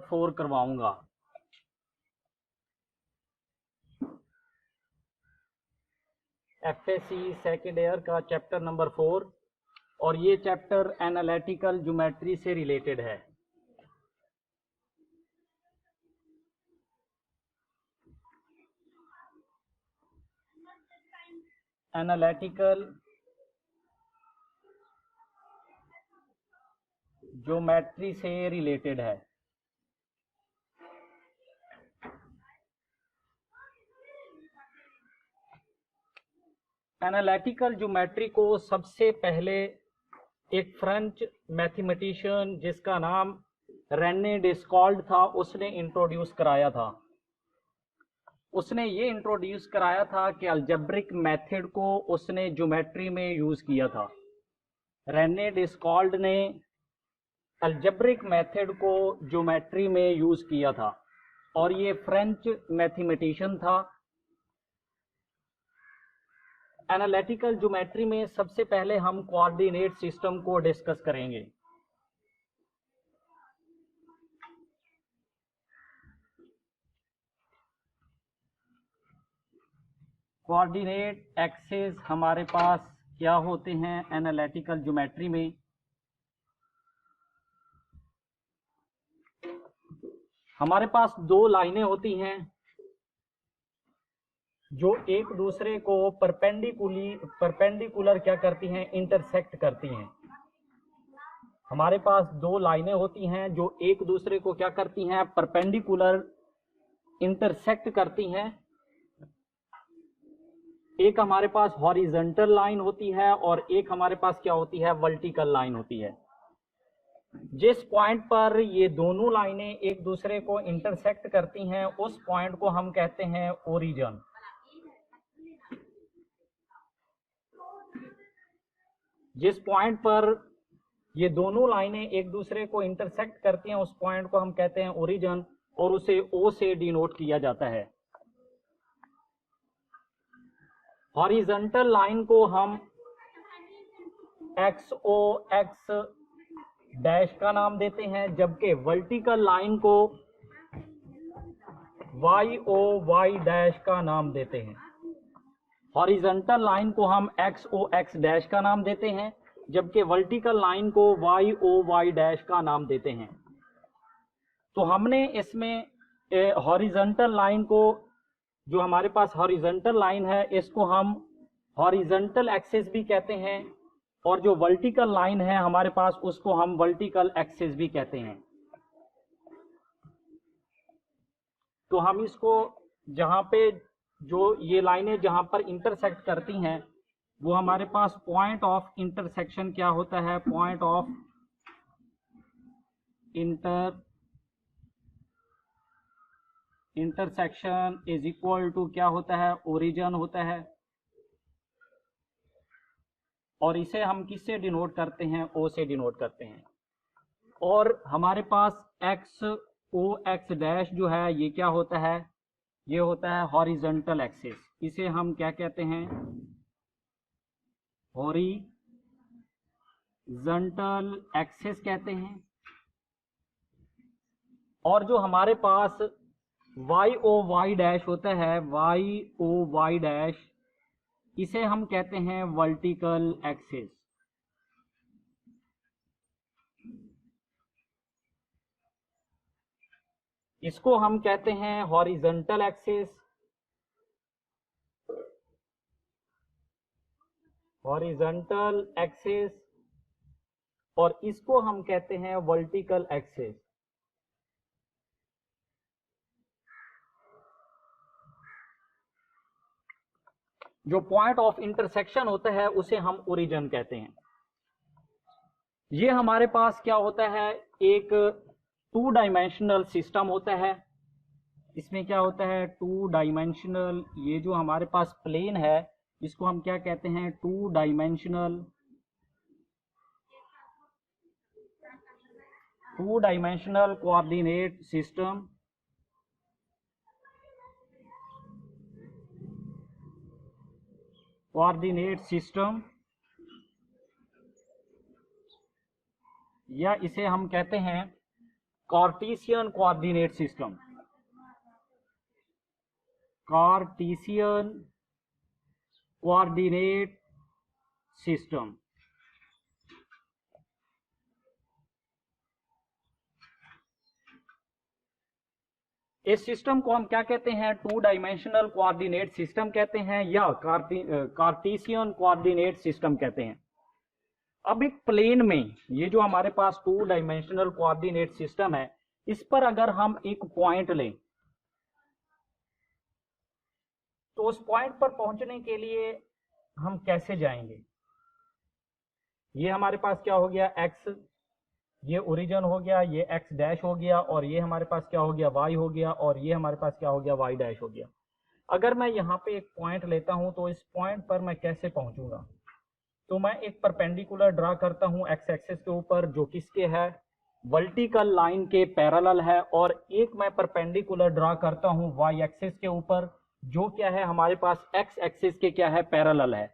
4 करवाऊंगा। FSc second year का chapter number 4, और ये चैप्टर एनालिटिकल ज्योमेट्री से रिलेटेड है। एनालिटिकल ज्योमेट्री से रिलेटेड है। एनालिटिकल ज्योमेट्री को सबसे पहले एक फ्रेंच मैथमेटिशियन जिसका नाम रेने डिस्कॉल्ड था, उसने इंट्रोड्यूस कराया था। उसने ये इंट्रोड्यूस कराया था कि अलजेब्रिक मेथड को उसने ज्योमेट्री में यूज किया था। रेने डिस्कॉल्ड ने अलजेब्रिक मेथड को ज्योमेट्री में यूज किया था, और ये फ्रेंच मैथमेटिशियन था। एनालिटिकल ज्योमेट्री में सबसे पहले हम कोऑर्डिनेट सिस्टम को डिस्कस करेंगे। कोऑर्डिनेट एक्सिस हमारे पास क्या होते हैं एनालिटिकल ज्योमेट्री में? हमारे पास दो लाइनें होती हैं जो एक दूसरे को परपेंडिकुलर क्या करती हैं, इंटरसेक्ट करती हैं। हमारे पास दो लाइनें होती हैं जो एक दूसरे को क्या करती हैं, परपेंडिकुलर इंटरसेक्ट करती हैं। एक हमारे पास हॉरिजॉन्टल लाइन होती है और एक हमारे पास क्या होती है, वर्टिकल लाइन होती है। जिस पॉइंट पर ये दोनों लाइनें एक दूसरे को इंटरसेक्ट करती हैं उस पॉइंट को हम कहते हैं ओरिजिन। जिस पॉइंट पर ये दोनों लाइनें एक दूसरे को इंटरसेक्ट करती हैं उस पॉइंट को हम कहते हैं ओरिजिन, और उसे ओ से डिनोट किया जाता है। हॉरिजॉन्टल लाइन को हम एक्स ओ एक्स डैश का नाम देते हैं, जबकि वर्टिकल लाइन को वाई ओ वाई डैश का नाम देते हैं। हॉरिजॉन्टल लाइन को हम एक्स ओ एक्स डैश का नाम देते हैं, जबकि वर्टिकल लाइन को वाई ओ वाई डैश का नाम देते हैं। तो हमने इसमें हॉरिजॉन्टल लाइन को, जो हमारे पास हॉरिजॉन्टल लाइन है, इसको हम हॉरिजॉन्टल एक्सिस भी कहते हैं, और जो वर्टिकल लाइन है हमारे पास उसको हम वर्टिकल एक्सिस भी कहते हैं। तो हम इसको जहां पे जो ये लाइनें जहां पर इंटरसेक्ट करती हैं वो हमारे पास पॉइंट ऑफ इंटरसेक्शन क्या होता है, point of intersection is equal to क्या होता है, ओरिजिन होता है। और इसे हम किससे डिनोट करते हैं, ओ से डिनोट करते हैं। और हमारे पास एक्स ओ एक्स डैश जो है ये क्या होता है, ये होता है हॉरिजॉन्टल एक्सिस। इसे हम क्या कहते हैं, हॉरिजॉन्टल एक्सिस कहते हैं। और जो हमारे पास वाई ओ वाई डैश होता है, वाई ओ वाई डैश, इसे हम कहते हैं वर्टिकल एक्सिस। इसको हम कहते हैं हॉरिजॉन्टल एक्सिस, हॉरिजॉन्टल एक्सिस, और इसको हम कहते हैं वर्टिकल एक्सिस। जो पॉइंट ऑफ इंटरसेक्शन होता है उसे हम ओरिजिन कहते हैं। ये हमारे पास क्या होता है, एक 2 डायमेंशनल सिस्टम होता है। इसमें क्या होता है, 2 डायमेंशनल, ये जो हमारे पास प्लेन है इसको हम क्या कहते हैं, 2 dimensional coordinate system. Coordinate system, या इसे हम कहते हैं Cartesian coordinate system, Cartesian coordinate system. इस सिस्टम को हम क्या कहते हैं? टू डायमेंशनल कोऑर्डिनेट सिस्टम कहते हैं या कार्टेशियन कोऑर्डिनेट सिस्टम कहते हैं। अब एक प्लेन में ये जो हमारे पास टू डायमेंशनल कोऑर्डिनेट सिस्टम है, इस पर अगर हम एक पॉइंट लें तो उस पॉइंट पर पहुंचने के लिए हम कैसे जाएंगे? ये हमारे पास क्या हो गया? एक्स, ये ओरिजिन हो गया, ये एक्स डैश हो गया, और ये हमारे पास क्या हो गया? वाई हो गया, और ये हमारे पास क्या हो गया? वाई डैश हो गया। अगर मैं यहाँ पे एक पॉइंट लेता हूं तो इस पॉइंट पर मैं कैसे पहुंचूंगा? तो मैं एक परपेंडिकुलर ड्रा करता हूं एक्स एक्सिस के ऊपर, जो किसके है? वर्टिकल लाइन के पैरेलल है, और एक मैं परपेंडिकुलर ड्रा करता हूं वाई एक्सिस के ऊपर, जो क्या है? हमारे पास एक्स एक्सिस के क्या है? पैरेलल है।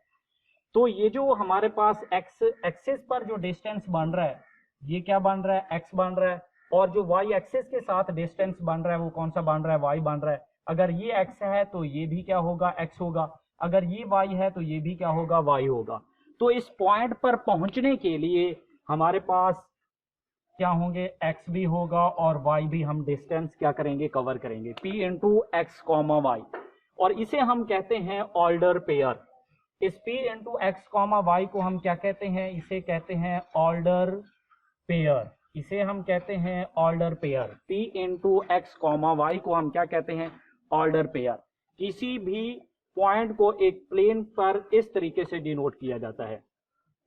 तो ये जो हमारे पास एक्स एक्सिस पर जो डिस्टेंस बन रहा है, ये क्या बन रहा है? एक्स बन रहा है, और जो वाई एक्सिस के साथ डिस्टेंस बन रहा है वो कौन सा बन रहा है? वाई बन रहा है। अगर ये एक्स है तो ये भी क्या होगा? एक्स होगा। अगर ये वाई है तो ये भी क्या होगा? वाई होगा। तो इस पॉइंट पर पहुंचने के लिए हमारे पास क्या होंगे? एक्स भी होगा और वाई भी। हम डिस्टेंस क्या करेंगे? कवर करेंगे, P into x comma Y, और इसे हम कहते हैं ऑर्डर पेयर। इस p into x comma Y को हम क्या कहते हैं? इसे कहते हैं ऑर्डर पेयर। इसे हम कहते हैं order pair. p into x comma Y को हम क्या कहते हैं? Order pair. किसी भी पॉइंट को एक प्लेन पर इस तरीके से डिनोट किया जाता है,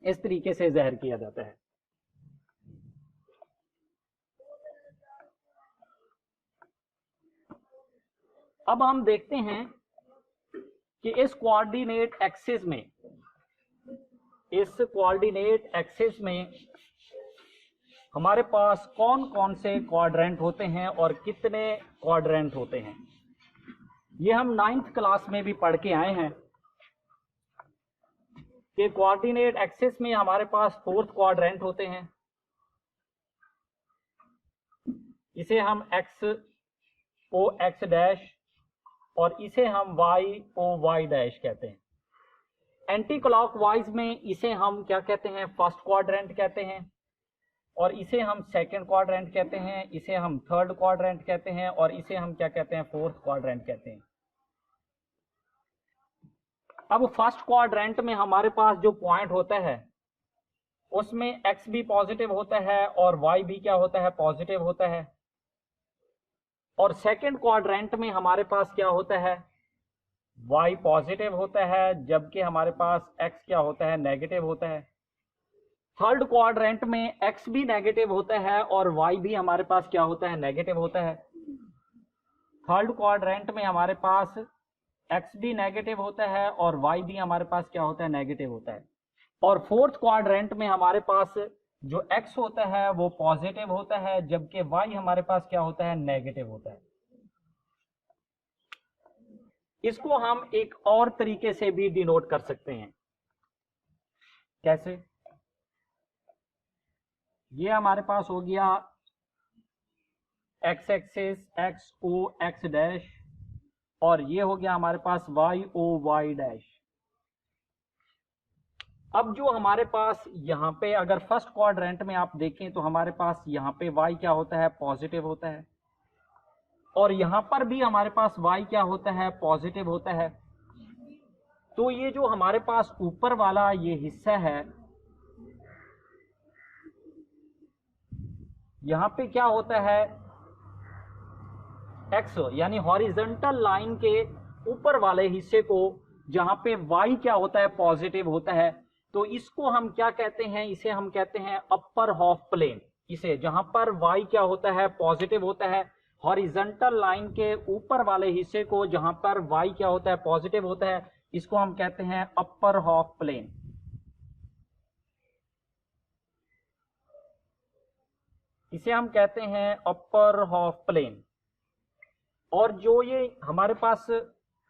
इस तरीके से ज़ाहिर किया जाता है। अब हम देखते हैं कि इस कोऑर्डिनेट एक्सिस में, इस कोऑर्डिनेट एक्सिस में हमारे पास कौन कौन से क्वाड्रेंट होते हैं और कितने क्वाड्रेंट होते हैं। ये हम 9th क्लास में भी पढ़ के आए हैं कि कोऑर्डिनेट एक्सिस में हमारे पास 4th क्वाड्रेंट होते हैं। इसे हम एक्स ओ एक्स डैश और इसे हम वाई ओ वाई डैश कहते हैं। एंटी क्लॉकवाइज में इसे हम क्या कहते हैं? फर्स्ट क्वाड्रेंट कहते हैं, और इसे हम सेकंड क्वाड्रेंट कहते हैं, इसे हम थर्ड क्वाड्रेंट कहते हैं, और इसे हम क्या कहते हैं? फोर्थ क्वाड्रेंट कहते हैं। अब फर्स्ट क्वाड्रेंट में हमारे पास जो पॉइंट होता है उसमें एक्स भी पॉजिटिव होता है और वाई भी क्या होता है? पॉजिटिव होता है। और सेकंड क्वाड्रेंट में हमारे पास क्या होता है? y पॉजिटिव होता है, जबकि हमारे पास x क्या होता है? नेगेटिव होता है। थर्ड क्वाड्रेंट में x भी नेगेटिव होता है और y भी हमारे पास क्या होता है? नेगेटिव होता है। थर्ड क्वाड्रेंट में हमारे पास x भी नेगेटिव होता है और y भी हमारे पास क्या होता है? नेगेटिव होता है। और फोर्थ क्वाड्रेंट में हमारे पास जो x होता है वो पॉजिटिव होता है, जबकि y हमारे पास क्या होता है? नेगेटिव होता है। इसको हम एक और तरीके से भी डिनोट कर सकते हैं। कैसे? ये हमारे पास हो गया x एक्सिस एक्स ओ एक्स डैश, और ये हो गया हमारे पास वाई ओ वाई डैश। अब जो हमारे पास यहाँ पे अगर फर्स्ट क्वाड्रेंट में आप देखें तो हमारे पास यहाँ पे y क्या होता है? पॉजिटिव होता है, और यहां पर भी हमारे पास y क्या होता है? पॉजिटिव होता है। तो ये जो हमारे पास ऊपर वाला ये हिस्सा है, यहां पे क्या होता है? x यानी हॉरिजॉन्टल लाइन के ऊपर वाले हिस्से को जहां पे y क्या होता है? पॉजिटिव होता है, तो इसको हम क्या कहते हैं? इसे हम कहते हैं अपर हाफ प्लेन। इसे जहां पर y क्या होता है? पॉजिटिव होता है, हॉरिजॉन्टल लाइन के ऊपर वाले हिस्से को जहां पर y क्या होता है? पॉजिटिव होता है, इसको हम कहते हैं अपर हाफ प्लेन। इसे हम कहते हैं अपर हाफ प्लेन। और जो ये हमारे पास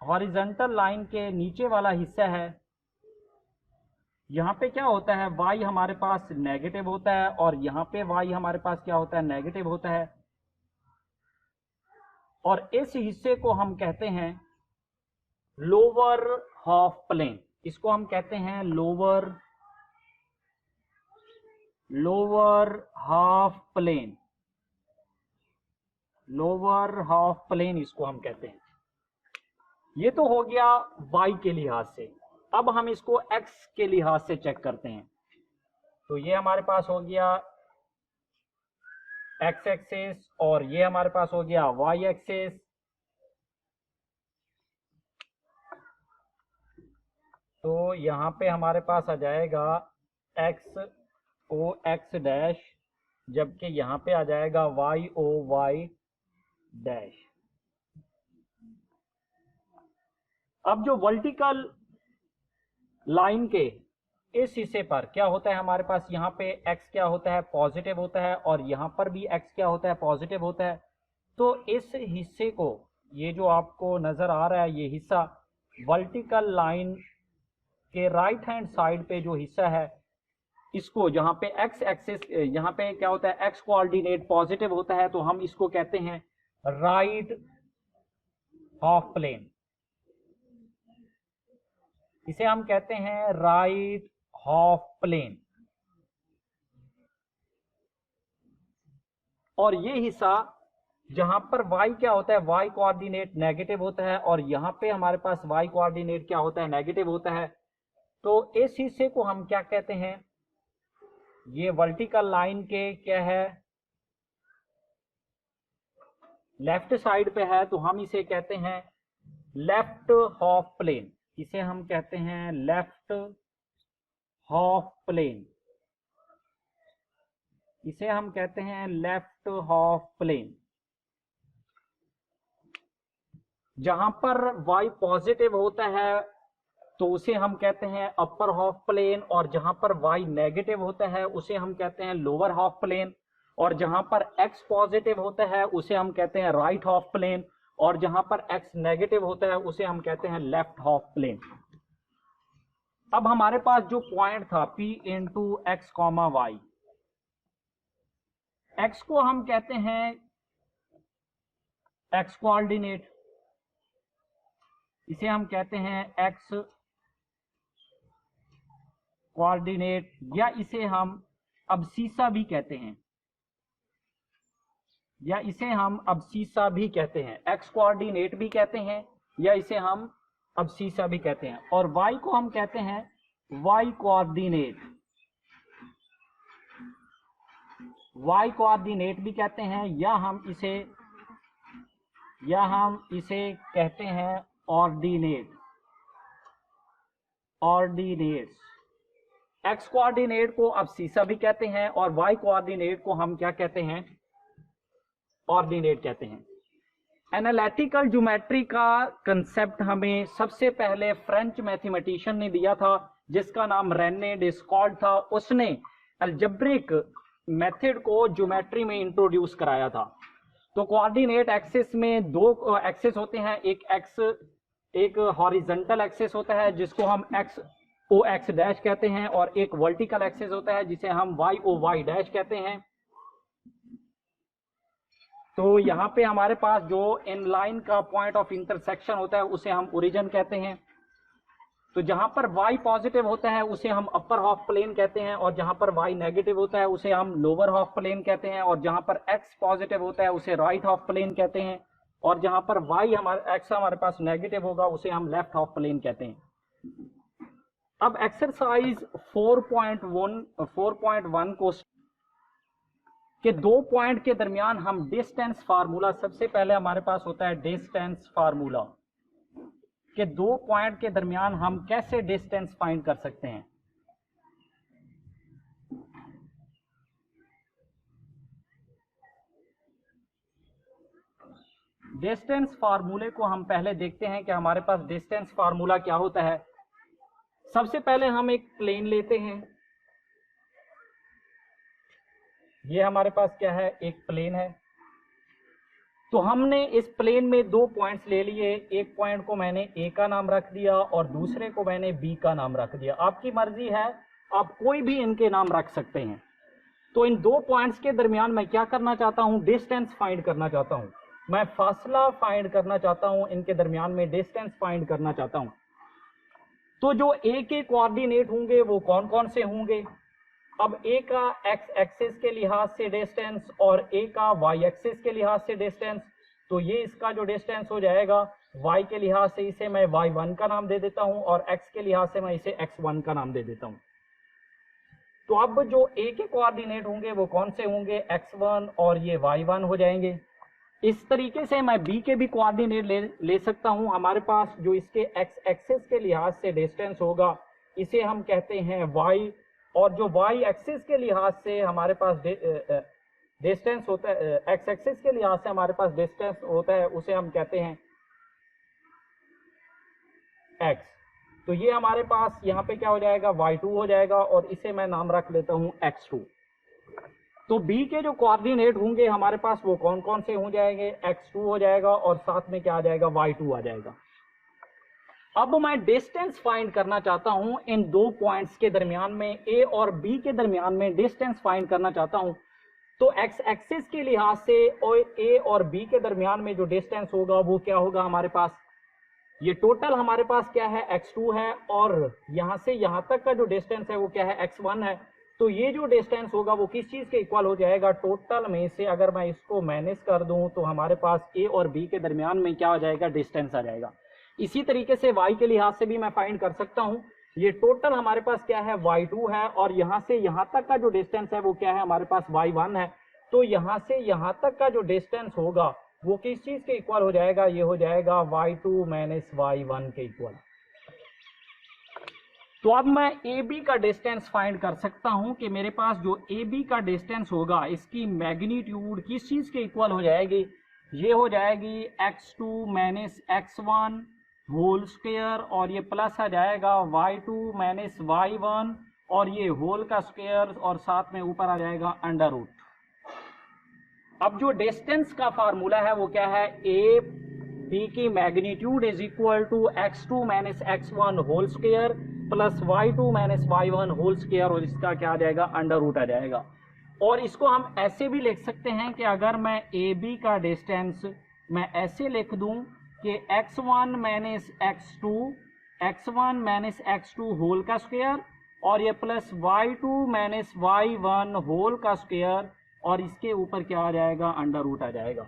हॉरिजॉन्टल लाइन के नीचे वाला हिस्सा है, यहाँ पे क्या होता है? y हमारे पास नेगेटिव होता है, और यहाँ पे y हमारे पास क्या होता है? नेगेटिव होता है। और इस हिस्से को हम कहते हैं लोअर हाफ प्लेन। इसको हम कहते हैं lower half plane, lower half plane इसको हम कहते हैं। ये तो हो गया y के लिहाज से। अब हम इसको x के लिहाज से चेक करते हैं। तो ये हमारे पास हो गया x एक्सिस और ये हमारे पास हो गया y एक्सिस। तो यहां पे हमारे पास आ जाएगा x o x डैश, जबकि यहां पे आ जाएगा y o y डैश। अब जो वर्टिकल लाइन के इस हिस्से पर क्या होता है, हमारे पास यहाँ पे x क्या होता है, पॉजिटिव होता है, और यहाँ पर भी x क्या होता है, पॉजिटिव होता है। तो इस हिस्से को, ये जो आपको नजर आ रहा है ये हिस्सा वर्टिकल लाइन के राइट हैंड साइड पे जो हिस्सा है, इसको जहाँ पे x एक्सिस, यहाँ पे क्या होता है, x कोऑर्डिनेट पॉजिटिव होता है, तो हम इसको कहते हैं राइट हाफ प्लेन। इसे हम कहते हैं राइट हाफ प्लेन। और ये हिस्सा जहां पर y क्या होता है, y कोऑर्डिनेट नेगेटिव होता है, और यहां पे हमारे पास y कोऑर्डिनेट क्या होता है, नेगेटिव होता है। तो इस हिस्से को हम क्या कहते हैं, ये वर्टिकल लाइन के क्या है, लेफ्ट साइड पे है, तो हम इसे कहते हैं लेफ्ट हाफ प्लेन। इसे हम कहते हैं लेफ्ट हाफ प्लेन। इसे हम कहते हैं लेफ्ट हाफ प्लेन। जहां पर y पॉजिटिव होता है तो उसे हम कहते हैं अपर हाफ प्लेन, और जहां पर y नेगेटिव होता है उसे हम कहते हैं लोअर हाफ प्लेन, और जहां पर x पॉजिटिव होता है उसे हम कहते हैं राइट हाफ प्लेन, और जहां पर x नेगेटिव होता है उसे हम कहते हैं लेफ्ट हाफ प्लेन। अब हमारे पास जो पॉइंट था P into x comma y, x को हम कहते हैं x कोऑर्डिनेट, इसे हम कहते हैं x कोऑर्डिनेट, या इसे हम अब्सीसा भी कहते हैं, या इसे हम अब्सीसा भी कहते हैं, x कोऑर्डिनेट भी कहते हैं, या इसे हम अब्सीसा भी कहते हैं। और y को हम कहते हैं y कोऑर्डिनेट, y कोऑर्डिनेट भी कहते हैं, या हम इसे कहते हैं ऑर्डिनेट, ऑर्डिनेट्स। x कोऑर्डिनेट को अब्सीसा भी कहते हैं, और y कोऑर्डिनेट को हम क्या कहते हैं, ऑर्डिनेट कहते हैं। एनालिटिकल ज्योमेट्री का कंसेप्ट हमें सबसे पहले फ्रेंच मैथमेटिशियन ने दिया था, जिसका नाम रेने डिस्कॉल्ड था। उसने अलजेब्रिक मेथड को ज्योमेट्री में इंट्रोड्यूस कराया था। तो कोऑर्डिनेट एक्सिस में दो एक्सिस होते हैं, एक हॉरिजॉन्टल एक्सिस होता है जिसको हम एक्स ओ एक्स डैश कहते हैं, और एक वर्टिकल एक्सिस होता है जिसे हम वाई ओ वाई डैश कहते हैं। तो यहाँ पे हमारे पास जो इन लाइन का पॉइंट ऑफ इंटरसेक्शन होता है उसे हम ओरिजिन कहते हैं। तो जहां पर y पॉजिटिव होता है उसे हम अपर हाफ प्लेन कहते हैं, और जहां पर y नेगेटिव होता है उसे हम लोअर हाफ प्लेन कहते हैं, और जहां पर x पॉजिटिव होता है उसे राइट हाफ प्लेन कहते हैं, और जहां पर y x हमारे पास नेगेटिव होगा उसे हम लेफ्ट हाफ प्लेन कहते हैं। अब एक्सरसाइज 4.1 को के दो पॉइंट के दरमियान हम डिस्टेंस फार्मूला, सबसे पहले हमारे पास होता है डिस्टेंस फार्मूला, कि दो पॉइंट के दरमियान हम कैसे डिस्टेंस फाइंड कर सकते हैं। डिस्टेंस फार्मूले को हम पहले देखते हैं कि हमारे पास डिस्टेंस फार्मूला क्या होता है। सबसे पहले हम एक प्लेन लेते हैं, ये हमारे पास क्या है, एक प्लेन है। तो हमने इस प्लेन में दो पॉइंट्स ले लिए, एक पॉइंट को मैंने ए का नाम रख दिया और दूसरे को मैंने बी का नाम रख दिया। आपकी मर्जी है, आप कोई भी इनके नाम रख सकते हैं। तो इन दो पॉइंट्स के दरमियान मैं क्या करना चाहता हूं, डिस्टेंस फाइंड करना चाहता हूं। मैं फासला फाइंड करना चाहता हूं, इनके दरमियान में डिस्टेंस फाइंड करना चाहता हूं, तो जो ए के कोऑर्डिनेट होंगे वो कौन कौन से होंगे? अब ए का एक्स एक्सिस के लिहाज से डिस्टेंस और ए का वाई एक्सिस के लिहाज से डिस्टेंस, तो ये इसका जो डिस्टेंस हो जाएगा वाई के लिहाज से इसे मैं y1 का नाम दे देता हूं और x के लिहाज से मैं इसे x1 का नाम दे देता हूं। तो अब जो ए के कोऑर्डिनेट होंगे वो कौन से होंगे? x1 और ये y1 हो जाएंगे। इस तरीके से मैं बी के भी कोऑर्डिनेट ले सकता हूं। हमारे पास जो इसके x एक्सिस के लिहाज से डिस्टेंस होगा इसे हम कहते हैं y, और जो y एक्सिस के लिहाज से हमारे पास डिस्टेंस होता है, x एक्सिस के लिहाज से हमारे पास डिस्टेंस होता है, उसे हम कहते हैं x। तो ये हमारे पास यहाँ पे क्या हो जाएगा? y2 हो जाएगा और इसे मैं नाम रख लेता हूँ x2। तो b के जो कोऑर्डिनेट होंगे हमारे पास वो कौन कौन से हो जाएंगे? x2 हो जाएगा और साथ में क्या आ जाएगा? y2 आ जाएगा। अब मैं डिस्टेंस फाइंड करना चाहता हूं इन दो पॉइंट्स के दरमियान में, a और b के दरमियान में डिस्टेंस फाइंड करना चाहता हूं। तो x एक्सिस के लिहाज से a और b के दरमियान में जो डिस्टेंस होगा वो क्या होगा हमारे पास? ये टोटल हमारे पास क्या है? x2 है, और यहां से यहां तक का जो डिस्टेंस है वो क्या है? x1 है। तो ये जो डिस्टेंस होगा वो किस चीज के इक्वल हो जाएगा? टोटल में से अगर मैं इसको माइनस कर दूं तो हमारे पास a और b के दरमियान में क्या आ जाएगा? डिस्टेंस आ जाएगा। इसी तरीके से y के लिहाज से भी मैं फाइंड कर सकता हूं। ये टोटल हमारे पास क्या है? y2 है, और यहां से यहां तक का जो डिस्टेंस है वो क्या है? हमारे पास y1 है। तो यहां से यहां तक का जो डिस्टेंस होगा वो किस चीज के इक्वल हो जाएगा? ये हो जाएगा y2 माइनस y1 के इक्वल। तो अब मैं AB का डिस्टेंस फाइंड कर सकता हूं कि मेरे पास जो AB का डिस्टेंस होगा इसकी मैग्नीट्यूड किस चीज के इक्वल हो जाएगी? ये हो जाएगी x2 minus x1 whole square, और ये प्लस आ जाएगा y2 माइनस y1 और ये होल का स्क्वायर, और साथ में ऊपर आ जाएगा अंडर रूट। अब जो डिस्टेंस का फार्मूला है वो क्या है? ए बी की magnitude is equal to x2 minus x1 whole square plus y2 minus y1 whole square, और इसका क्या आ जाएगा? अंडर रूट आ जाएगा। और इसको हम ऐसे भी लिख सकते हैं कि अगर मैं ए बी का डिस्टेंस मैं ऐसे लिख दूं कि x1 minus x1 minus x2 whole का स्क्वायर, और ये plus y2 minus y1 whole का स्क्वायर, और इसके ऊपर क्या आ जाएगा? अंडर रूट आ जाएगा।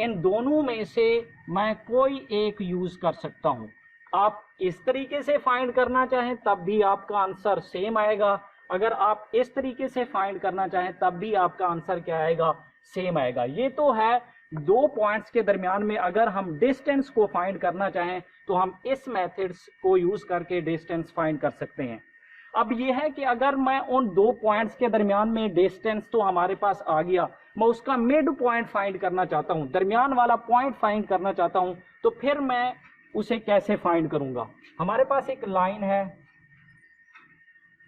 इन दोनों में से मैं कोई एक यूज कर सकता हूं। आप इस तरीके से फाइंड करना चाहें तब भी आपका आंसर सेम आएगा, अगर आप इस तरीके से फाइंड करना चाहें तब भी आपका आंसर क्या आएगा? सेम आएगा। ये तो है दो पॉइंट्स के दरमियान में अगर हम डिस्टेंस को फाइंड करना चाहें तो हम इस मेथड्स को यूज करके डिस्टेंस फाइंड कर सकते हैं। अब ये है कि अगर मैं उन दो पॉइंट्स के दरमियान में डिस्टेंस तो हमारे पास आ गया, मैं उसका मिड पॉइंट फाइंड करना चाहता हूं, दरमियान वाला पॉइंट फाइंड करना चाहता हूं, तो फिर मैं उसे कैसे फाइंड करूंगा? हमारे पास एक लाइन है,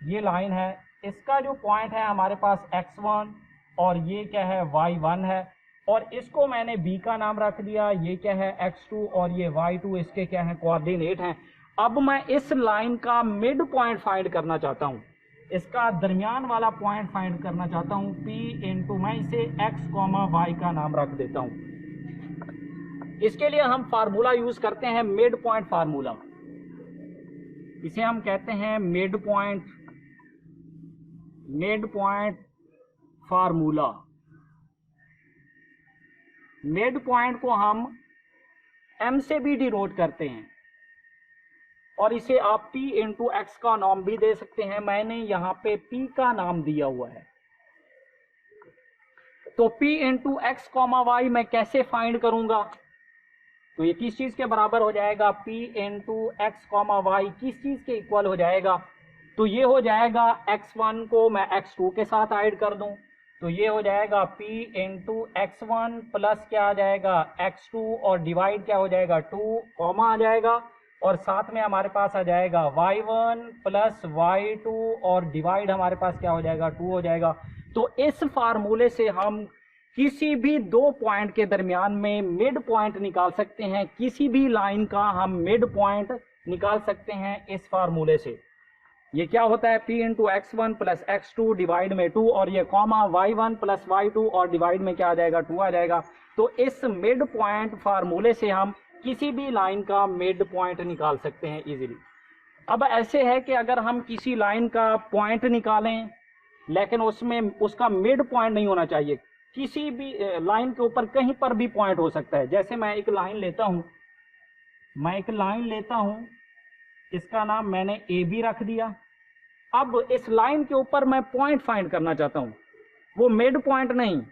ये लाइन है, इसका जो पॉइंट है हमारे पास x1 और ये क्या है? y1 है, और इसको मैंने b का नाम रख दिया। ये क्या है? x2 और ये y2 इसके क्या है? कोऑर्डिनेट हैं। अब मैं इस लाइन का मिड पॉइंट फाइंड करना चाहता हूं, इसका दरमियान वाला पॉइंट फाइंड करना चाहता हूं। p इंटू मैं इसे x, y का नाम रख देता हूं। इसके लिए हम फार्मूला यूज करते हैं मिड पॉइंट फार्मूला। इसे हम कहते हैं mid point formula. Mid point को हम m से भी डिनोट करते हैं, और इसे आप p इंटू एक्स का नाम भी दे सकते हैं। मैंने यहाँ पे p का नाम दिया हुआ है। तो p इंटू एक्स y मैं कैसे फाइंड करूंगा? तो ये किस चीज के बराबर हो जाएगा? p इंटू एक्स y किस चीज के इक्वल हो जाएगा? तो ये हो जाएगा x1 को मैं x2 के साथ ऐड कर दूं, तो ये हो जाएगा p इंटू x1 प्लस क्या आ जाएगा? x2, और डिवाइड क्या हो जाएगा? 2 कॉमा आ जाएगा, और साथ में हमारे पास आ जाएगा y1 प्लस y2, और डिवाइड हमारे पास क्या हो जाएगा? 2 हो जाएगा। तो इस फार्मूले से हम किसी भी दो पॉइंट के दरमियान में मिड पॉइंट निकाल सकते हैं, किसी भी लाइन का हम मिड पॉइंट निकाल सकते हैं इस फार्मूले से। ये क्या होता है p into x1 plus x2 divide में 2 और ये कॉमा y1 प्लस y2 और डिवाइड में क्या आ जाएगा 2 आ जाएगा। तो इस मिड पॉइंट फार्मूले से हम किसी भी लाइन का मिड पॉइंट निकाल सकते हैं इजीली। अब ऐसे है कि अगर हम किसी लाइन का पॉइंट निकालें लेकिन उसमें उसका मिड पॉइंट नहीं होना चाहिए, किसी भी लाइन के ऊपर कहीं पर भी पॉइंट हो सकता है। जैसे मैं एक लाइन लेता हूं, इसका नाम मैंने ए बी रख दिया। अब इस लाइन के ऊपर मैं पॉइंट फाइंड करना चाहता हूं, वो मिड पॉइंट नहीं।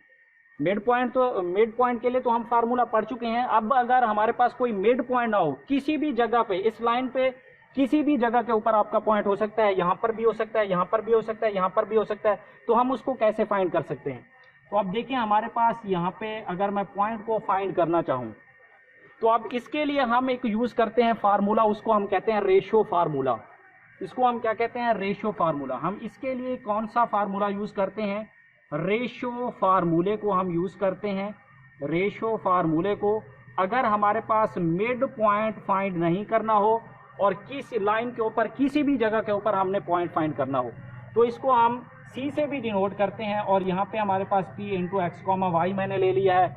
मिड पॉइंट के लिए तो हम फार्मूला पढ़ चुके हैं। अब अगर हमारे पास कोई मिड पॉइंट ना हो, किसी भी जगह पे इस लाइन पे किसी भी जगह के ऊपर आपका पॉइंट हो सकता है, यहां पर भी हो सकता है, यहां पर भी हो सकता है, यहां पर भी हो सकता है, तो हम उसको कैसे फाइंड कर सकते हैं। तो अब देखिए हमारे पास यहाँ पे अगर मैं पॉइंट को फाइंड करना चाहूँ तो अब इसके लिए हम एक यूज करते हैं फार्मूला, उसको हम कहते हैं रेशियो फार्मूला। इसको हम क्या कहते हैं, रेशियो फार्मूला। हम इसके लिए कौन सा फार्मूला यूज करते हैं, रेशियो फार्मूले को हम यूज करते हैं। रेशियो फार्मूले को अगर हमारे पास मिड पॉइंट फाइंड नहीं करना हो और किस लाइन के ऊपर किसी भी जगह के ऊपर हमने पॉइंट फाइंड करना हो तो इसको हम सी से भी डिनोट करते हैं। और यहाँ पे हमारे पास p into x comma y मैंने ले लिया है।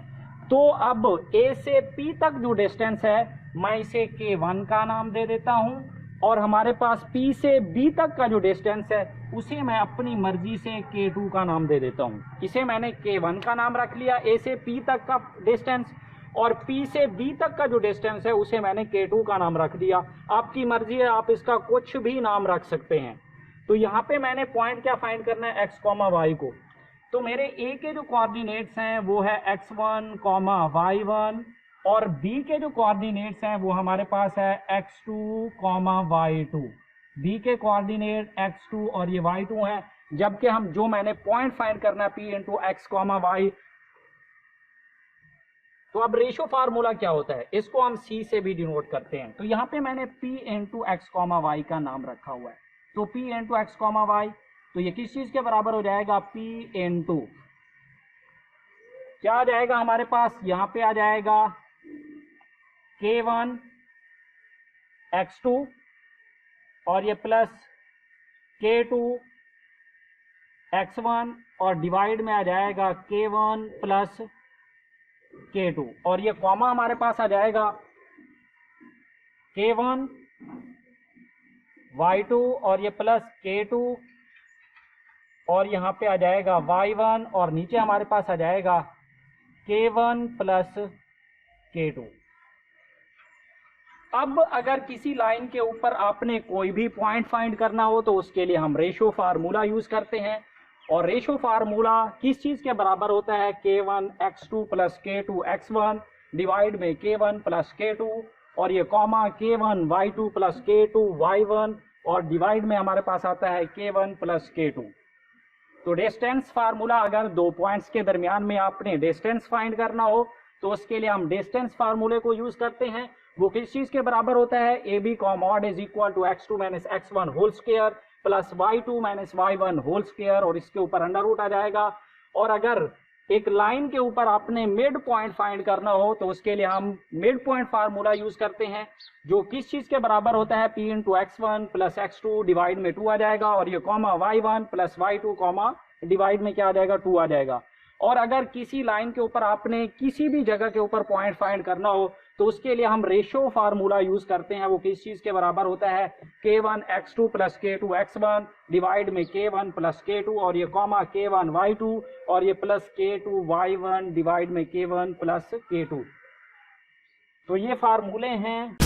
तो अब a से p तक जो डिस्टेंस है मैं इसे k1 का नाम दे देता हूं और हमारे पास p से b तक का जो डिस्टेंस है उसे मैं अपनी मर्जी से k2 का नाम दे देता हूं। इसे मैंने k1 का नाम रख लिया, a से p तक का डिस्टेंस, और p से b तक का जो डिस्टेंस है उसे मैंने k2 का नाम रख दिया। आपकी मर्जी है, आप इसका कुछ भी नाम रख सकते हैं। तो यहाँ पे मैंने पॉइंट क्या फाइंड करना है, x कॉमा वाई को। तो मेरे a के जो कोऑर्डिनेट्स हैं वो है x1 कॉमा y1 और b के जो कोऑर्डिनेट्स हैं वो हमारे पास है x2 कॉमा y2। b के कोऑर्डिनेट x2 और ये y2 है, जबकि हम जो मैंने पॉइंट फाइंड करना है p into x comma y. तो अब रेशियो फार्मूला क्या होता है, इसको हम c से भी डिनोट करते हैं। तो यहाँ पे मैंने p into x comma y का नाम रखा हुआ है। तो p into x comma y, तो ये किस चीज के बराबर हो जाएगा, p इंटू क्या आ जाएगा हमारे पास, यहाँ पे आ जाएगा k1 x2 और ये प्लस k2 x1 और डिवाइड में आ जाएगा k1 प्लस k2 और ये कॉमा हमारे पास आ जाएगा k1 y2 और ये प्लस k2 और यहाँ पे आ जाएगा y1 और नीचे हमारे पास आ जाएगा k1 प्लस k2। अब अगर किसी लाइन के ऊपर आपने कोई भी पॉइंट फाइंड करना हो तो उसके लिए हम रेशियो फार्मूला यूज करते हैं। और रेशियो फार्मूला किस चीज के बराबर होता है, k1 x2 plus k2 x1 divide में k1 प्लस k2 और ये comma k1 y2 plus k2 y1 और डिवाइड में हमारे पास आता है k1 प्लस k2। तो डिस्टेंस फार्मूला, अगर दो पॉइंट्स के दरमियान में आपने डिस्टेंस फाइंड करना हो तो उसके लिए हम डिस्टेंस फार्मूले को यूज करते हैं। वो किस चीज के बराबर होता है, ए बी कॉमॉड is equal to x2 minus x1 whole square plus y2 minus y1 whole square और इसके ऊपर अंडर रूट आ जाएगा। और अगर एक लाइन के ऊपर आपने मिड पॉइंट फाइंड करना हो तो उसके लिए हम मिड पॉइंट फार्मूला यूज करते हैं, जो किस चीज के बराबर होता है, p into x1 plus x2 divide में 2 आ जाएगा और ये comma y1 plus y2 comma divide में क्या आ जाएगा, 2 आ जाएगा। और अगर किसी लाइन के ऊपर आपने किसी भी जगह के ऊपर पॉइंट फाइंड करना हो तो उसके लिए हम रेशियो फार्मूला यूज करते हैं। वो किस चीज के बराबर होता है, k1 x2 plus k2 x1 divide में k1 प्लस k2 और ये कॉमा k1 y2 और ये प्लस k2 y1 डिवाइड में k1 प्लस k2। तो ये फार्मूले हैं